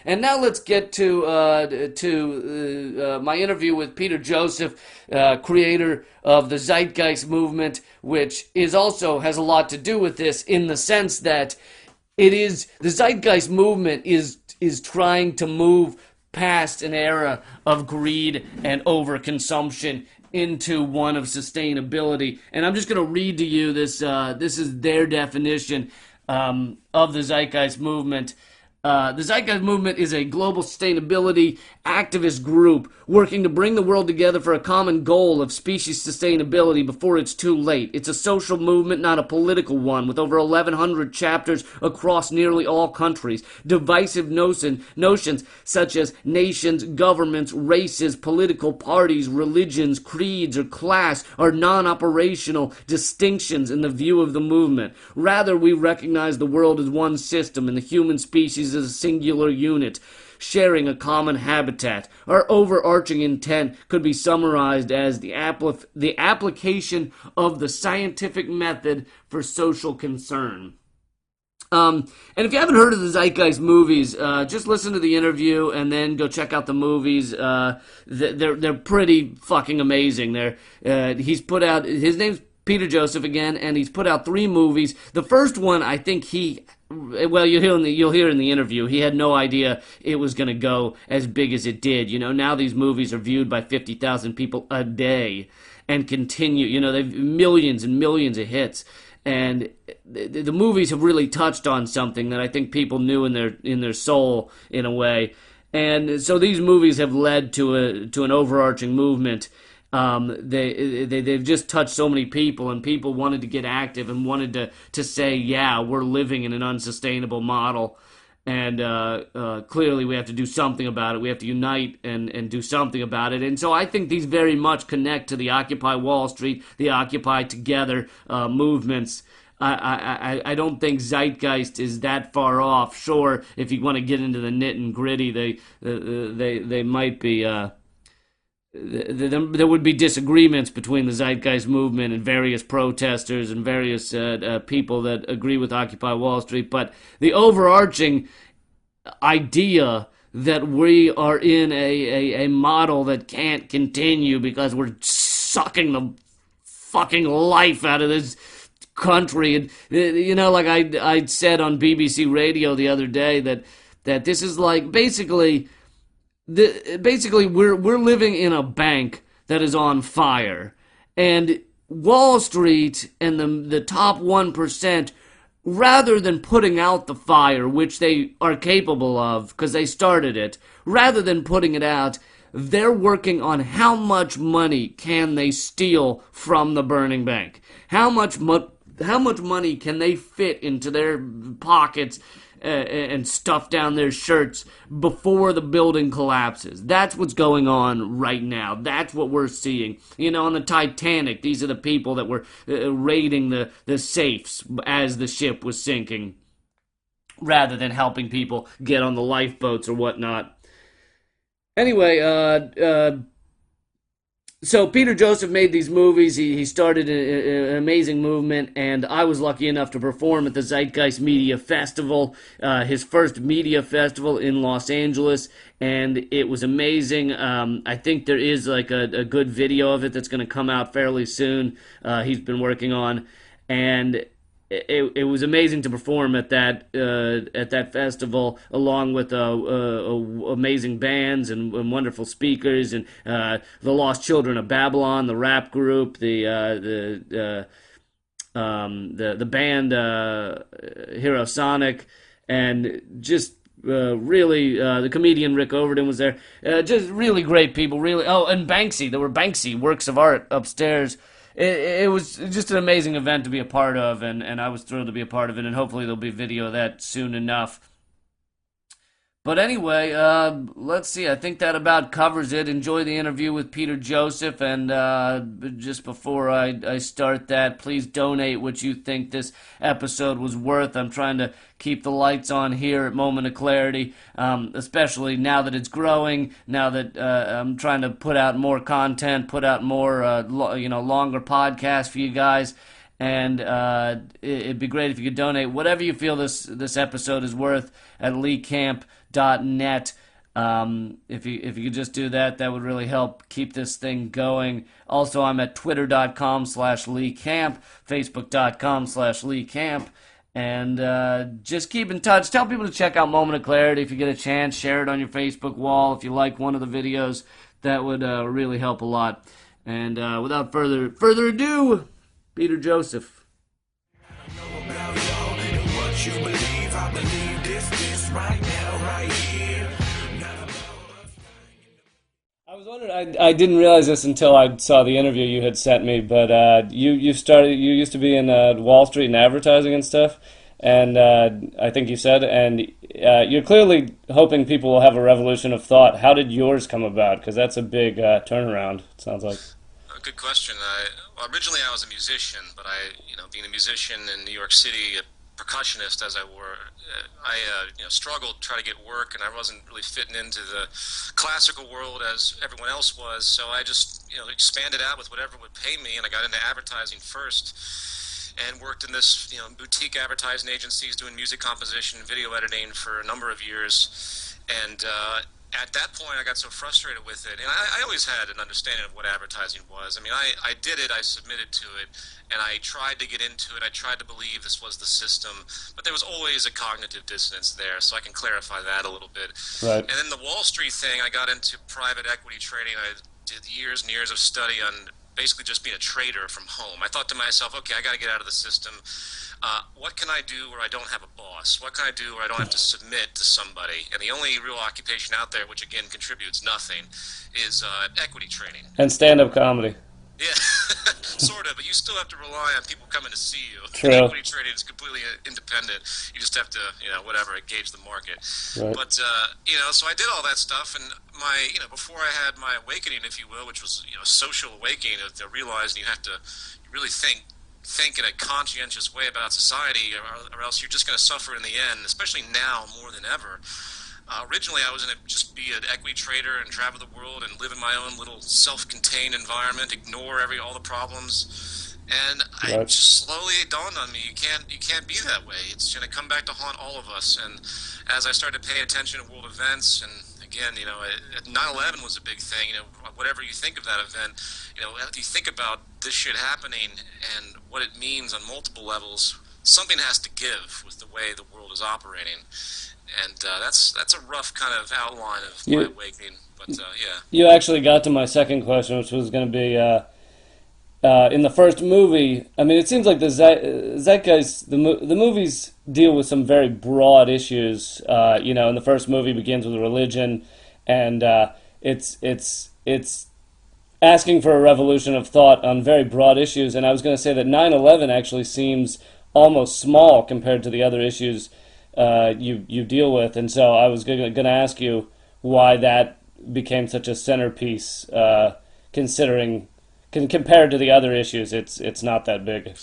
And now let's get to my interview with Peter Joseph, creator of the Zeitgeist movement, which is also has a lot to do with this in the sense that it is the Zeitgeist movement is trying to move past an era of greed and overconsumption into one of sustainability. And I'm just going to read to you this. This is their definition of the Zeitgeist movement. The Zeitgeist Movement is a global sustainability activist group working to bring the world together for a common goal of species sustainability before it's too late. It's a social movement, not a political one, with over 1,100 chapters across nearly all countries. Divisive notions such as nations, governments, races, political parties, religions, creeds, or class are non-operational distinctions in the view of the movement. Rather, we recognize the world as one system and the human species as a singular unit, sharing a common habitat. Our overarching intent could be summarized as the application of the scientific method for social concern. And if you haven't heard of the Zeitgeist movies, just listen to the interview and then go check out the movies. They're pretty fucking amazing. He's put out, his name's Peter Joseph again, and he's put out 3 movies. The first one, I think well, you'll hear in the interview, he had no idea it was going to go as big as it did. You know, now these movies are viewed by 50,000 people a day and continue. You know, they've millions and millions of hits. And the movies have really touched on something that I think people knew in their soul, in a way. And so these movies have led to an overarching movement. They've just touched so many people, and people wanted to get active and wanted to say, yeah, we're living in an unsustainable model, and clearly we have to do something about it. We have to unite and do something about it. And so I think these very much connect to the Occupy Wall Street, the Occupy Together movements. I don't think Zeitgeist is that far off. Sure, if you want to get into the nit and gritty, they might be. There would be disagreements between the Zeitgeist movement and various protesters and various people that agree with Occupy Wall Street, but the overarching idea that we are in a model that can't continue because we're sucking the fucking life out of this country. And you know, like I said on BBC Radio the other day, that this is like basically we're living in a bank that is on fire, and Wall Street and the top 1%, rather than putting out the fire, which they are capable of because they started it, rather than putting it out, they're working on how much money can they steal from the burning bank. How much money can they fit into their pockets and stuff down their shirts before the building collapses. That's what's going on right now. That's what we're seeing. You know, on the Titanic, these are the people that were raiding the safes as the ship was sinking, rather than helping people get on the lifeboats or whatnot. Anyway, so Peter Joseph made these movies. He started an amazing movement, and I was lucky enough to perform at the Zeitgeist Media Festival, his first media festival in Los Angeles, and it was amazing. I think there is like a good video of it that's going to come out fairly soon. He's been working on, and it was amazing to perform at that festival, along with amazing bands and wonderful speakers, and the Lost Children of Babylon, the rap group, the band Hero Sonic, and just really the comedian Rick Overton was there. Just really great people. Really, and Banksy. There were Banksy works of art upstairs. It was just an amazing event to be a part of, and I was thrilled to be a part of it, and hopefully there'll be a video of that soon enough. But anyway, let's see. I think that about covers it. Enjoy the interview with Peter Joseph, and just before I start that, please donate what you think this episode was worth. I'm trying to keep the lights on here at Moment of Clarity, especially now that it's growing, now that I'm trying to put out more content, put out more longer podcasts for you guys. And it'd be great if you could donate whatever you feel this episode is worth at leecamp.com. leecamp.net. If you could just do that, that would really help keep this thing going. Also, I'm at twitter.com/leecamp, facebook.com/leecamp. And just keep in touch. Tell people to check out Moment of Clarity if you get a chance. Share it on your Facebook wall if you like one of the videos. That would really help a lot. And without further ado, Peter Joseph. I was wondering. I didn't realize this until I saw the interview you had sent me. But you used to be in Wall Street and advertising and stuff, and I think you said, and you're clearly hoping people will have a revolution of thought. How did yours come about? Because that's a big turnaround. It sounds like. Good question. Well, originally I was a musician, but being a musician in New York City, a percussionist as I were, struggled to try to get work, and I wasn't really fitting into the classical world as everyone else was. So I just, expanded out with whatever would pay me, and I got into advertising first, and worked in this, boutique advertising agencies doing music composition and video editing for a number of years, and at that point, I got so frustrated with it, and I always had an understanding of what advertising was. I mean, I did it, I submitted to it, and I tried to get into it. I tried to believe this was the system, but there was always a cognitive dissonance there, so I can clarify that a little bit. Right. And then the Wall Street thing, I got into private equity trading. I did years and years of study on basically just being a trader from home. I thought to myself, okay, I got to get out of the system. What can I do where I don't have a boss? What can I do where I don't have to submit to somebody? And the only real occupation out there, which again contributes nothing, is equity trading. And stand-up comedy. Yeah, sort of, but you still have to rely on people coming to see you. True. Equity trading is completely independent. You just have to, gauge the market. Right. But, so I did all that stuff, and before I had my awakening, if you will, which was, a social awakening of realizing you have to really think in a conscientious way about society, or else you're just going to suffer in the end, especially now more than ever. Originally, I was going to just be an equity trader and travel the world and live in my own little self-contained environment, ignore all the problems. And Right. it just slowly dawned on me, you can't be that way. It's going to come back to haunt all of us. And as I started to pay attention to world events, and again, 9/11 was a big thing. Whatever you think of that event, if you think about this shit happening and what it means on multiple levels, something has to give with the way the world is operating. And that's a rough kind of outline of my awakening. But yeah. You actually got to my second question, which was going to be in the first movie. I mean, it seems like the Zeitgeist, the movies deal with some very broad issues. In the first movie begins with religion, and it's asking for a revolution of thought on very broad issues. And I was going to say that 9/11 actually seems almost small compared to the other issues you deal with, and so I was going to ask you why that became such a centerpiece, considering compared to the other issues, it's not that big.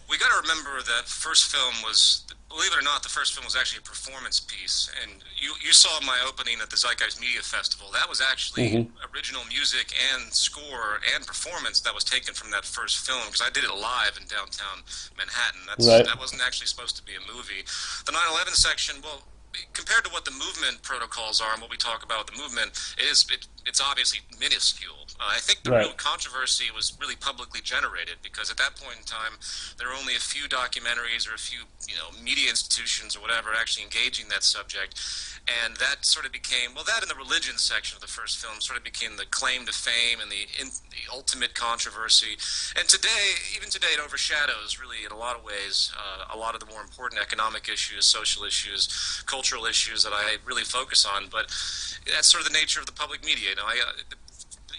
We got to remember that first film was, believe it or not, the first film was actually a performance piece. And you saw my opening at the Zeitgeist Media Festival. That was actually original music and score and performance that was taken from that first film, because I did it live in downtown Manhattan. Right. That wasn't actually supposed to be a movie. The 9/11 section, well, compared to what the movement protocols are and what we talk about with the movement, it's obviously minuscule. I think the real controversy was really publicly generated, because at that point in time, there were only a few documentaries or a few media institutions or whatever actually engaging that subject. And that sort of became, that in the religion section of the first film sort of became the claim to fame and the ultimate controversy. And even today, it overshadows really in a lot of ways a lot of the more important economic issues, social issues, cultural issues that I really focus on. But that's sort of the nature of the public media. The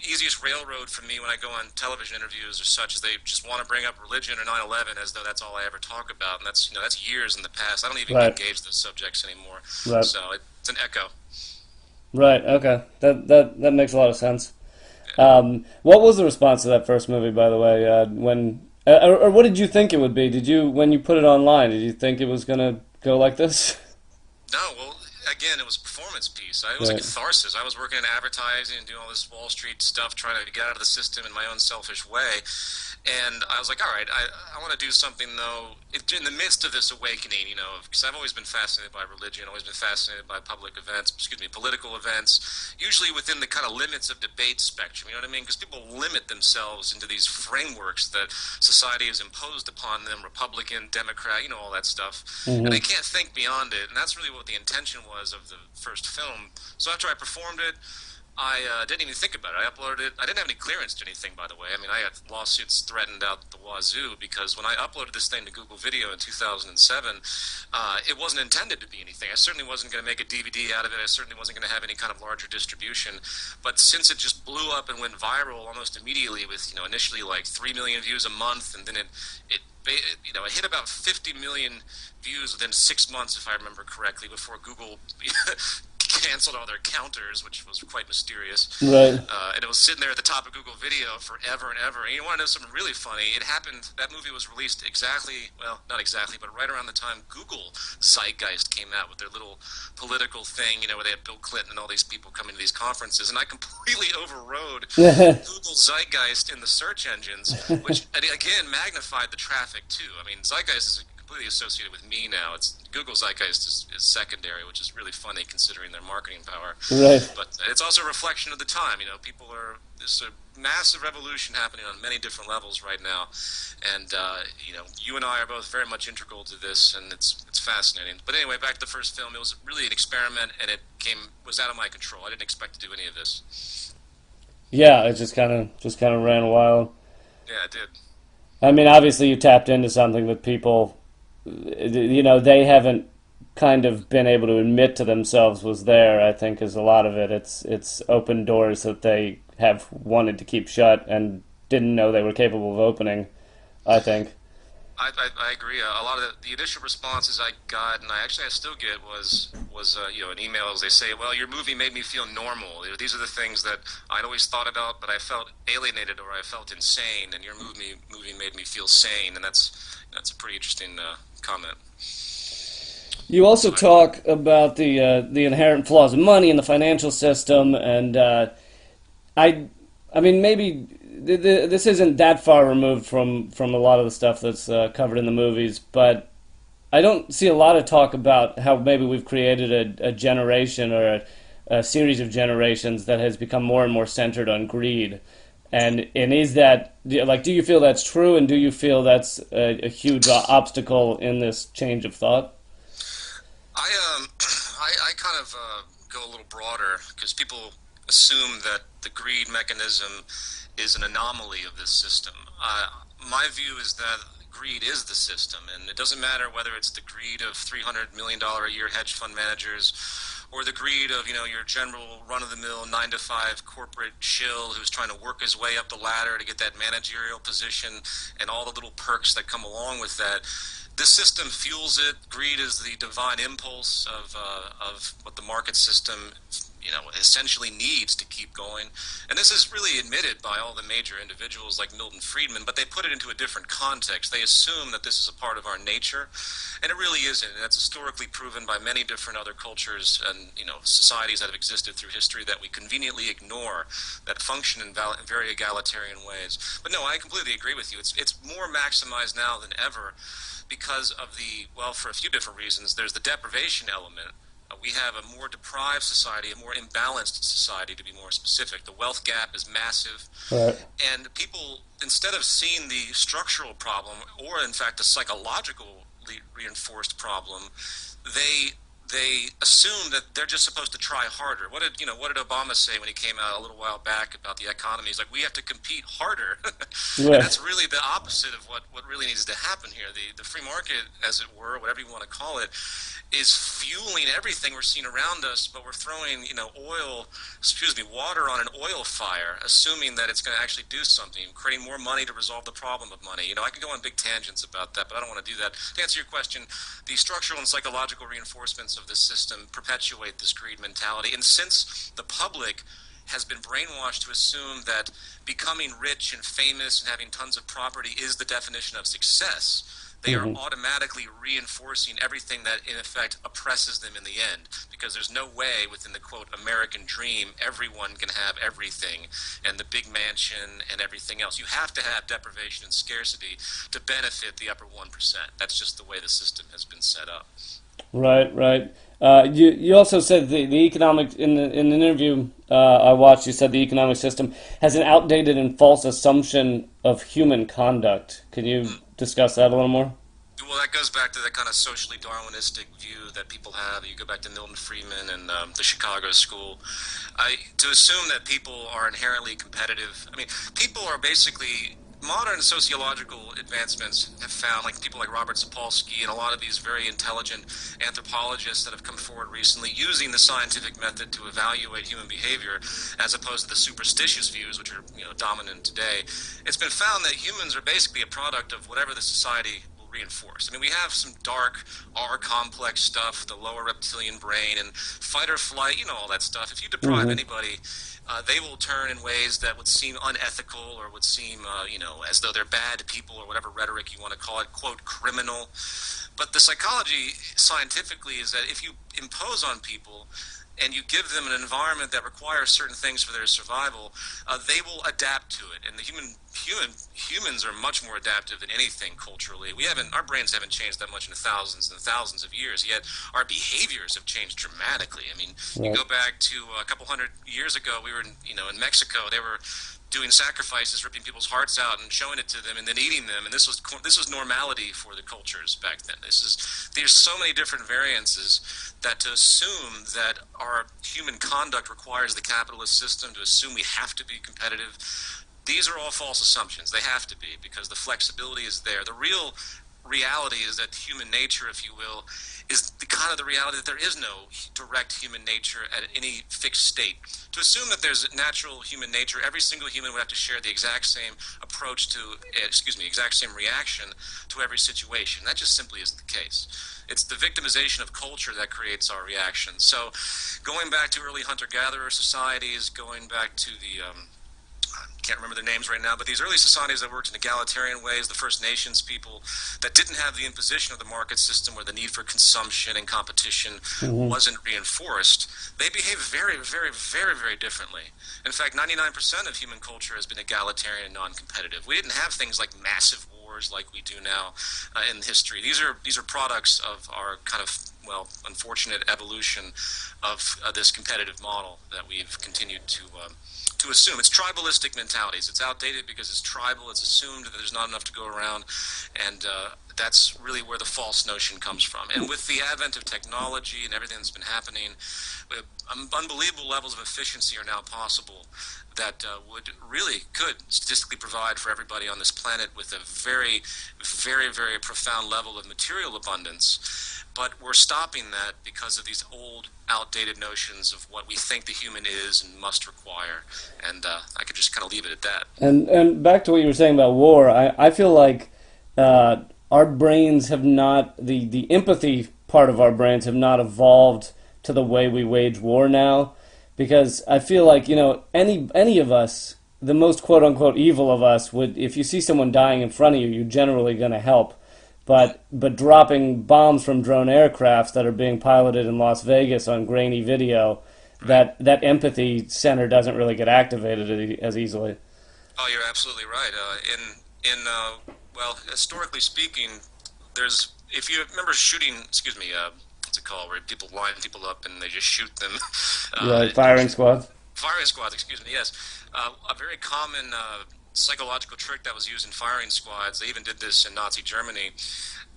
easiest railroad for me when I go on television interviews or such is they just want to bring up religion or 9/11 as though that's all I ever talk about, and that's years in the past. I don't even engage those subjects anymore. Right. So it's an echo. Right. Okay. That makes a lot of sense. What was the response to that first movie, by the way? Or what did you think it would be? When you put it online, did you think it was gonna go like this? No, well, again, it was a performance piece. It was a catharsis. I was working in advertising and doing all this Wall Street stuff, trying to get out of the system in my own selfish way. And I was like, all right, I want to do something, though, in the midst of this awakening, because I've always been fascinated by religion, always been fascinated by political events, usually within the kind of limits of debate spectrum, you know what I mean? Because people limit themselves into these frameworks that society has imposed upon them, Republican, Democrat, all that stuff. Mm-hmm. And they can't think beyond it. And that's really what the intention was of the first film. So after I performed it, I didn't even think about it. I uploaded it. I didn't have any clearance to anything, by the way. I mean, I had lawsuits threatened out the wazoo because when I uploaded this thing to Google Video in 2007, it wasn't intended to be anything. I certainly wasn't going to make a DVD out of it. I certainly wasn't going to have any kind of larger distribution. But since it just blew up and went viral almost immediately with, initially like 3 million views a month, and then it hit about 50 million views within 6 months, if I remember correctly, before Google canceled all their counters, which was quite mysterious. Right. And it was sitting there at the top of Google Video forever and ever. And you want to know something really funny? It happened, that movie was released not exactly, but right around the time Google Zeitgeist came out with their little political thing, where they had Bill Clinton and all these people coming to these conferences. And I completely overrode Google Zeitgeist in the search engines, which, again, magnified the traffic, too. I mean, Zeitgeist is completely associated with me now. It's Google Zeitgeist is secondary, which is really funny considering their marketing power. Right. But it's also a reflection of the time. There's a massive revolution happening on many different levels right now, and you and I are both very much integral to this, and it's fascinating. But anyway, back to the first film. It was really an experiment, and it was out of my control. I didn't expect to do any of this. Yeah, it just kind of ran wild. Yeah, it did. I mean, obviously, you tapped into something that people, they haven't kind of been able to admit to themselves was there. I think is a lot of it. It's open doors that they have wanted to keep shut and didn't know they were capable of opening, I think. I agree. A lot of the initial responses I got, and I still get, was in emails. They say, "Well, your movie made me feel normal. These are the things that I'd always thought about, but I felt alienated or I felt insane, and your movie made me feel sane." And that's a pretty interesting comment. You also talk about the inherent flaws of money in the financial system, and I mean maybe. This isn't that far removed from a lot of the stuff that's covered in the movies, but I don't see a lot of talk about how maybe we've created a generation or a series of generations that has become more and more centered on greed. And is that, do you feel that's true, and do you feel that's a huge obstacle in this change of thought? I kind of go a little broader, because people assume that the greed mechanism is an anomaly of this system. My view is that greed is the system, and it doesn't matter whether it's the greed of $300 million a year hedge fund managers or the greed of your general run-of-the-mill 9-to-5 corporate shill who's trying to work his way up the ladder to get that managerial position and all the little perks that come along with that. This system fuels it. Greed is the divine impulse of what the market system essentially needs to keep going. And this is really admitted by all the major individuals like Milton Friedman, but they put it into a different context. They assume that this is a part of our nature, and it really isn't. And that's historically proven by many different other cultures and societies that have existed through history that we conveniently ignore, that function in very egalitarian ways. But no, I completely agree with you. It's more maximized now than ever because of for a few different reasons. There's the deprivation element. We have a more deprived society, a more imbalanced society, to be more specific. The wealth gap is massive. Right. And people, instead of seeing the structural problem, or in fact the psychologically reinforced problem, they assume that they're just supposed to try harder. What did Obama say when he came out a little while back about the economy? He's like, we have to compete harder. Right. And that's really the opposite of what really needs to happen here. The free market, as it were, whatever you want to call it, is fueling everything we're seeing around us, but we're throwing, water on an oil fire, assuming that it's going to actually do something, creating more money to resolve the problem of money. I could go on big tangents about that, but I don't want to do that. To answer your question, the structural and psychological reinforcements of this system perpetuate this greed mentality. And since the public has been brainwashed to assume that becoming rich and famous and having tons of property is the definition of success, they are automatically reinforcing everything that, in effect, oppresses them in the end. Because there's no way within the, quote, American dream, everyone can have everything and the big mansion and everything else. You have to have deprivation and scarcity to benefit the upper 1%. That's just the way the system has been set up. Right, right. You also said the economic in an interview I watched. You said the economic system has an outdated and false assumption of human conduct. Can you discuss that a little more? Well, that goes back to the kind of socially Darwinistic view that people have. You go back to Milton Friedman and the Chicago School. To assume that people are inherently competitive. I mean, people are basically modern sociological advancements have found, like people like Robert Sapolsky and a lot of these very intelligent anthropologists that have come forward recently using the scientific method to evaluate human behavior as opposed to the superstitious views which are dominant today. It's been found that humans are basically a product of whatever the society reinforced. I mean, we have some dark R complex stuff, the lower reptilian brain and fight or flight, all that stuff. If you deprive anybody, they will turn in ways that would seem unethical or would seem, as though they're bad people or whatever rhetoric you want to call it, quote, criminal. But the psychology scientifically is that if you impose on people and you give them an environment that requires certain things for their survival, they will adapt to it. And humans are much more adaptive than anything culturally. Our brains haven't changed that much in thousands and thousands of years, yet our behaviors have changed dramatically. I mean, you go back to a couple hundred years ago, we were in Mexico, they were doing sacrifices, ripping people's hearts out and showing it to them and then eating them, and this was normality for the cultures back then. There's so many different variances that to assume that our human conduct requires the capitalist system, to assume we have to be competitive, these are all false assumptions. They have to be, because the flexibility is there. The real reality is that human nature, if you will, is the kind of the reality that there is no direct human nature at any fixed state. To assume that there's natural human nature, every single human would have to share the exact same approach exact same reaction to every situation. That just simply isn't the case. It's the victimization of culture that creates our reactions. So going back to early hunter-gatherer societies, going back to the I can't remember their names right now, but these early societies that worked in egalitarian ways, the First Nations people that didn't have the imposition of the market system where the need for consumption and competition wasn't reinforced, they behaved very, very, very, very differently. In fact, 99% of human culture has been egalitarian and non-competitive. We didn't have things like massive wars like we do now in history. These are products of our kind of, unfortunate evolution of this competitive model that we've continued to assume. It's tribalistic mentalities. It's outdated because it's tribal. It's assumed that there's not enough to go around, and that's really where the false notion comes from. And with the advent of technology and everything that's been happening, unbelievable levels of efficiency are now possible that could statistically provide for everybody on this planet with a very, very, very profound level of material abundance. But we're stopping that because of these old, outdated notions of what we think the human is and must require. And I could just kind of leave it at that. And back to what you were saying about war, I feel like our brains have not, the empathy part of our brains have not evolved to the way we wage war now. Because I feel like, any of us, the most quote-unquote evil of us, would, if you see someone dying in front of you, you're generally going to help. But dropping bombs from drone aircrafts that are being piloted in Las Vegas on grainy video, that empathy center doesn't really get activated as easily. Oh, you're absolutely right. Historically speaking, if you remember shooting, what's it called, where people line people up and they just shoot them. Firing squads. Firing squads, yes. A very common psychological trick that was used in firing squads, they even did this in Nazi Germany,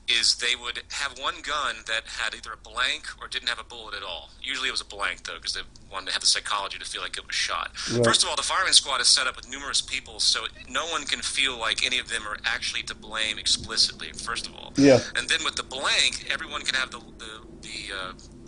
is they would have one gun that had either a blank or didn't have a bullet at all. Usually it was a blank, though, because they wanted to have the psychology to feel like it was shot. Right. First of all, the firing squad is set up with numerous people, so no one can feel like any of them are actually to blame explicitly, first of all. Yeah. And then with the blank, everyone can have the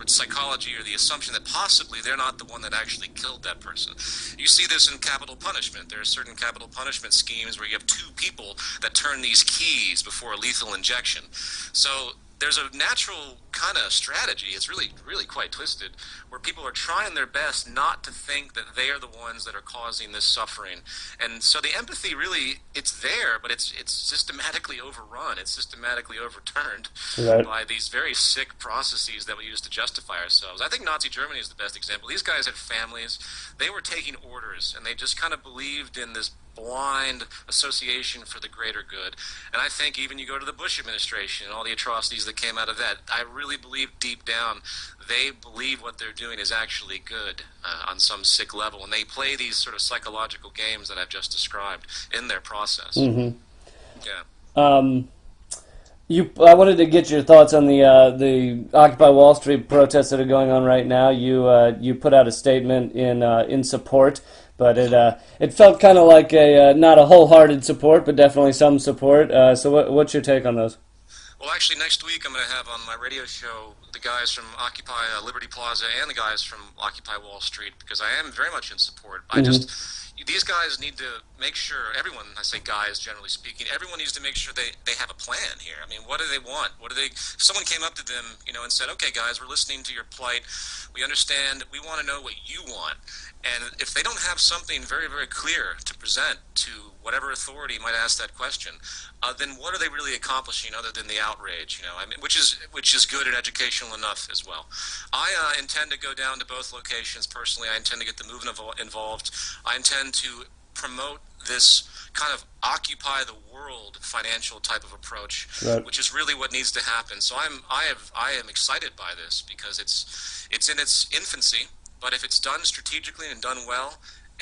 psychology or the assumption that possibly they're not the one that actually killed that person. You see this in capital punishment. There are certain capital punishment schemes where you have two people that turn these keys before a lethal injection. So there's a natural kind of strategy. It's really, really quite twisted, where people are trying their best not to think that they are the ones that are causing this suffering. And so the empathy really, it's there, but it's systematically overrun. It's systematically overturned by these very sick processes that we use to justify ourselves. I think Nazi Germany is the best example. These guys had families. They were taking orders, and they just kind of believed in this blind association for the greater good. And I think even you go to the Bush administration and all the atrocities that came out of that, I really believe deep down they believe what they're doing is actually good on some sick level, and they play these sort of psychological games that I've just described in their process. Mm-hmm. Yeah. I wanted to get your thoughts on the Occupy Wall Street protests that are going on right now. You put out a statement in support, but it felt kind of like a not a wholehearted support, but definitely some support. So what's your take on those? Well, actually, next week I'm going to have on my radio show the guys from Occupy Liberty Plaza and the guys from Occupy Wall Street, because I am very much in support. These guys need to make sure, everyone, I say guys generally speaking, everyone needs to make sure they have a plan here. I mean, what do they want? If someone came up to them, and said, okay, guys, we're listening to your plight. We understand. We want to know what you want. And if they don't have something very, very clear to present to whatever authority might ask that question, then what are they really accomplishing other than the outrage? Which is good and educational enough as well. I intend to go down to both locations personally. I intend to get the movement involved. I intend to promote this kind of occupy the world financial type of approach, which is really what needs to happen. So I am excited by this because it's in its infancy. But if it's done strategically and done well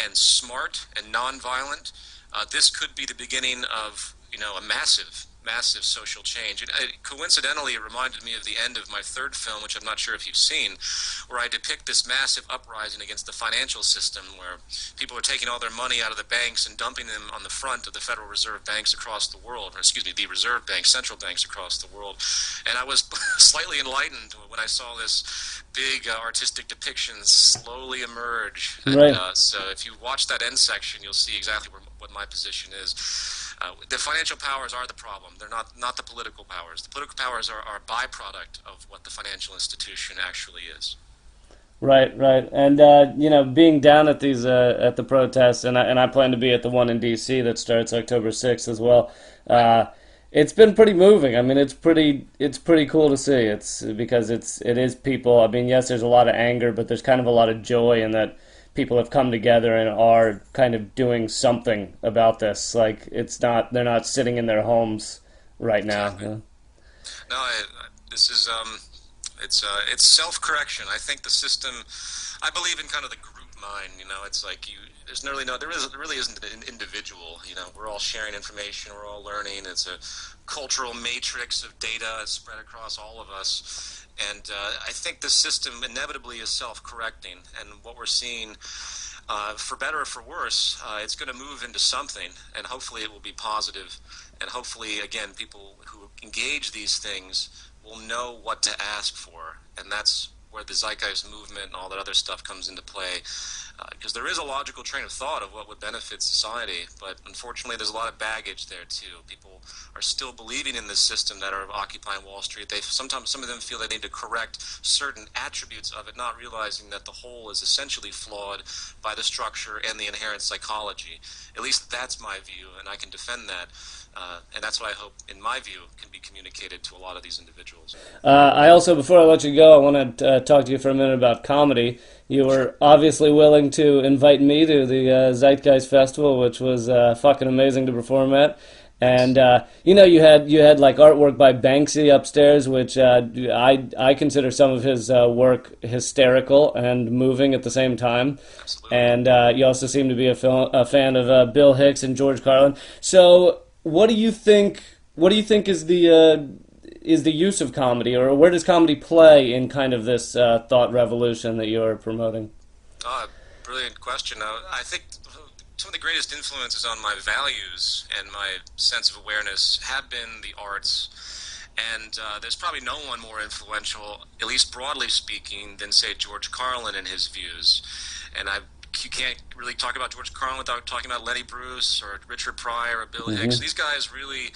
and smart and nonviolent, this could be the beginning of a massive social change. And coincidentally, it reminded me of the end of my third film, which I'm not sure if you've seen, where I depict this massive uprising against the financial system, where people are taking all their money out of the banks and dumping them on the front of the Federal Reserve banks across the world, the Reserve banks, central banks across the world. And I was slightly enlightened when I saw this big artistic depiction slowly emerge. And, so if you watch that end section, you'll see exactly what my position is. The financial powers are the problem. They're not the political powers. The political powers are a byproduct of what the financial institution actually is. Right. And being down at these at the protests, and I plan to be at the one in D.C. that starts October 6th as well. It's been pretty moving. I mean, it's pretty cool to see. It's because it is people. I mean, yes, there's a lot of anger, but there's kind of a lot of joy in that. People have come together and are kind of doing something about this. Like they're not sitting in their homes right now. Exactly. No, this is it's self-correction. I think the system. I believe in kind of the group mind. It's like there really isn't an individual. We're all sharing information. We're all learning. It's a cultural matrix of data spread across all of us. And I think the system inevitably is self-correcting, and what we're seeing, for better or for worse, it's going to move into something, and hopefully it will be positive, and hopefully, again, people who engage these things will know what to ask for, and that's where the Zeitgeist movement and all that other stuff comes into play, because there is a logical train of thought of what would benefit society, but unfortunately there's a lot of baggage there too. People are still believing in this system that are occupying Wall Street. Sometimes some of them feel they need to correct certain attributes of it, not realizing that the whole is essentially flawed by the structure and the inherent psychology. At least that's my view, and I can defend that. And that's what I hope, in my view, can be communicated to a lot of these individuals. I also, before I let you go, I want to talk to you for a minute about comedy. You were obviously willing to invite me to the Zeitgeist Festival, which was fucking amazing to perform at. And you had like artwork by Banksy upstairs, which I consider some of his work hysterical and moving at the same time. Absolutely. And you also seem to be a fan of Bill Hicks and George Carlin. So, what do you think is the use of comedy, or where does comedy play in kind of this thought revolution that you're promoting? Brilliant question. I think some of the greatest influences on my values and my sense of awareness have been the arts. And there's probably no one more influential, at least broadly speaking, than, say, George Carlin and his views. And you can't really talk about George Carlin without talking about Lenny Bruce or Richard Pryor or Bill Hicks. These guys really,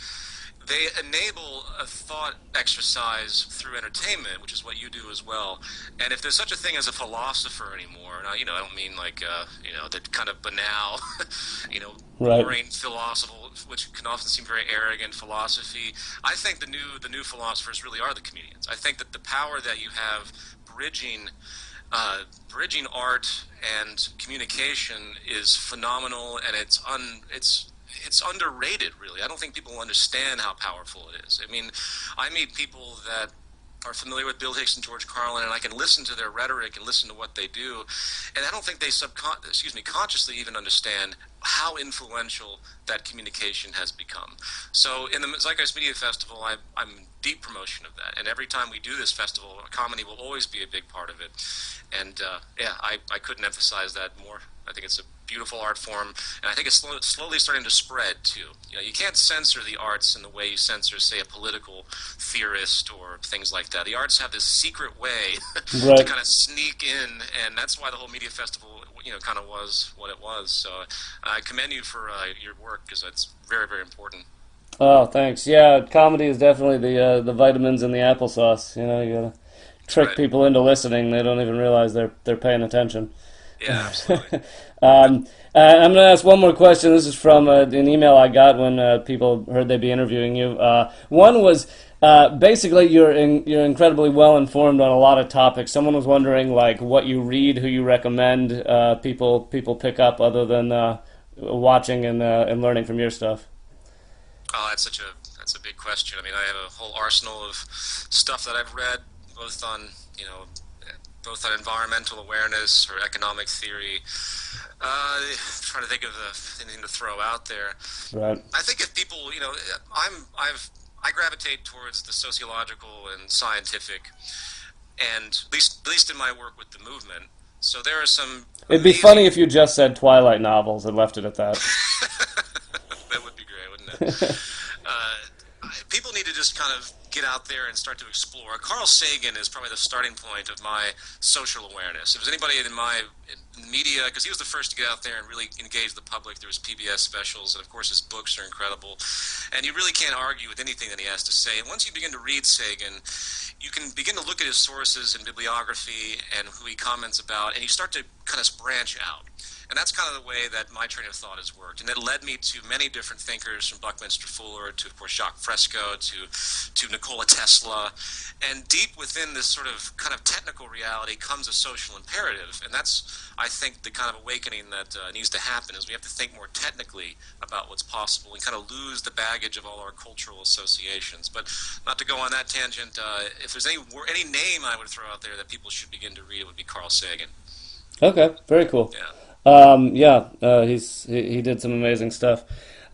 they enable a thought exercise through entertainment, which is what you do as well. And if there's such a thing as a philosopher anymore, and I don't mean like the kind of banal, boring philosophical, which can often seem very arrogant philosophy. I think the new philosophers really are the comedians. I think that the power that you have bridging art and communication is phenomenal, and it's underrated, really. I don't think people understand how powerful it is. I mean, I meet people that are familiar with Bill Hicks and George Carlin, and I can listen to their rhetoric and listen to what they do, and I don't think they consciously even understand how influential that communication has become. So in the Zeitgeist Media Festival, I'm in deep promotion of that, and every time we do this festival, comedy will always be a big part of it. And I couldn't emphasize that more. I think it's a beautiful art form, and I think it's slowly starting to spread too. You can't censor the arts in the way you censor, say, a political theorist or things like that. The arts have this secret way to kind of sneak in, and that's why the whole media festival, kind of was what it was. So I commend you for your work, because it's very, very important. Oh, thanks. Yeah, comedy is definitely the vitamins in the applesauce. You gotta trick people into listening. They don't even realize they're paying attention. Yeah, absolutely. I'm going to ask one more question. This is from an email I got when people heard they'd be interviewing you. One was basically you're incredibly well informed on a lot of topics. Someone was wondering like what you read, who you recommend people pick up other than watching and learning from your stuff. Oh, that's a big question. I mean, I have a whole arsenal of stuff that I've read, both on environmental awareness or economic theory. Trying to think of anything to throw out there. Right. I think if people, I gravitate towards the sociological and scientific, and at least in my work with the movement. So there are some. It'd be funny if you just said Twilight novels and left it at that. That would be great, wouldn't it? People need to just kind of get out there and start to explore. Carl Sagan is probably the starting point of my social awareness. If there's anybody in my media, because he was the first to get out there and really engage the public through his PBS specials, and of course his books are incredible. And you really can't argue with anything that he has to say. And once you begin to read Sagan, you can begin to look at his sources and bibliography and who he comments about, and you start to kind of branch out. And that's kind of the way that my train of thought has worked. And it led me to many different thinkers, from Buckminster Fuller to, of course, Jacques Fresco to Nikola Tesla. And deep within this sort of kind of technical reality comes a social imperative. And that's, I think, the kind of awakening that needs to happen, is we have to think more technically about what's possible and kind of lose the baggage of all our cultural associations. But not to go on that tangent, if there's any name I would throw out there that people should begin to read, it would be Carl Sagan. Okay, very cool. Yeah. He did some amazing stuff.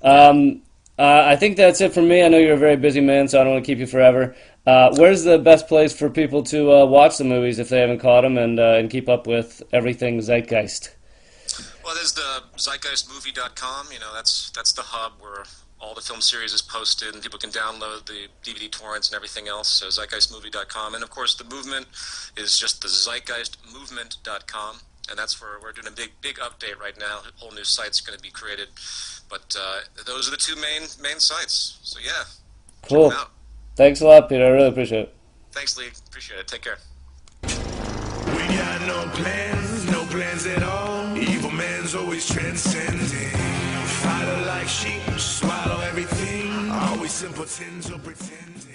I think that's it for me. I know you're a very busy man, so I don't want to keep you forever. Where's the best place for people to watch the movies if they haven't caught them and keep up with everything Zeitgeist? Well, there's the zeitgeistmovie.com. That's the hub where all the film series is posted, and people can download the DVD torrents and everything else. So zeitgeistmovie.com, and of course the movement is just the zeitgeistmovement.com. And that's where we're doing a big update right now. A whole new site's going to be created. But those are the two main sites. So, yeah. Cool. Check them out. Thanks a lot, Peter. I really appreciate it. Thanks, Lee. Appreciate it. Take care. We got no plans at all. Evil man's always transcending. Follow like sheep, swallow everything. Always simpletons or pretending.